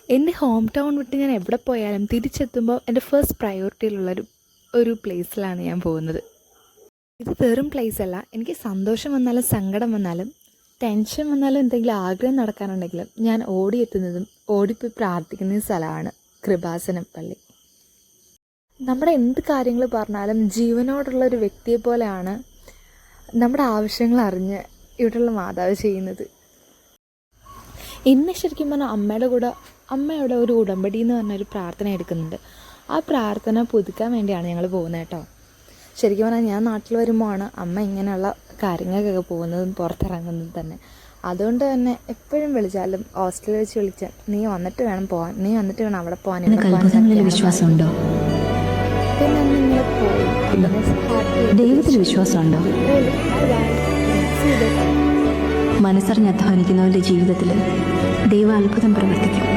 എൻ്റെ home town വിട്ട് ഞാൻ എവിടെ പോയാലും തിരിച്ചെത്തുമ്പോൾ എൻ്റെ ഫസ്റ്റ് പ്രയോറിറ്റിയിലുള്ളൊരു പ്ലേസിലാണ് ഞാൻ പോകുന്നത്. ഇത് വെറും പ്ലേസല്ല, എനിക്ക് സന്തോഷം വന്നാലും സങ്കടം വന്നാലും ടെൻഷൻ വന്നാലും എന്തെങ്കിലും ആഗ്രഹം നടക്കാനുണ്ടെങ്കിലും ഞാൻ ഓടിയെത്തുന്നതും ഓടിപ്പോയി പ്രാർത്ഥിക്കുന്ന സ്ഥലമാണ് കൃപാസനം പള്ളി. നമ്മുടെ എന്ത് കാര്യങ്ങൾ പറഞ്ഞാലും ജീവനോടുള്ളൊരു വ്യക്തിയെ പോലെയാണ് നമ്മുടെ ആവശ്യങ്ങൾ അറിഞ്ഞ് ഇവിടെയുള്ള മാതാവ് ചെയ്യുന്നത്. ഇന്ന് ശരിക്കും പറഞ്ഞാൽ അമ്മയുടെ ഒരു ഉടമ്പടി എന്ന് പറഞ്ഞൊരു പ്രാർത്ഥന എടുക്കുന്നുണ്ട്. ആ പ്രാർത്ഥന പുതുക്കാൻ വേണ്ടിയാണ് ഞങ്ങൾ പോകുന്നത് കേട്ടോ. ശരിക്കും പറഞ്ഞാൽ ഞാൻ നാട്ടിൽ വരുമ്പോഴാണ് അമ്മ ഇങ്ങനെയുള്ള കാര്യങ്ങൾക്കൊക്കെ പോകുന്നതും പുറത്തിറങ്ങുന്നതും തന്നെ. അതുകൊണ്ട് തന്നെ എപ്പോഴും വിളിച്ചാലും ഹോസ്റ്റലിൽ വെച്ച് വിളിച്ചാൽ നീ വന്നിട്ട് വേണം പോകാൻ, നീ വന്നിട്ട് വേണം അവിടെ പോകാൻ. വിശ്വാസമുണ്ടോ? പിന്നെ അന്നിങ്ങനെ പോയി ദൈവത്തിൽ വിശ്വാസമുണ്ടോ? മനസ്സറിഞ്ഞ് അധ്വാനിക്കുന്നവരുടെ ജീവിതത്തിൽ ദൈവം അത്ഭുതം പ്രവർത്തിക്കും.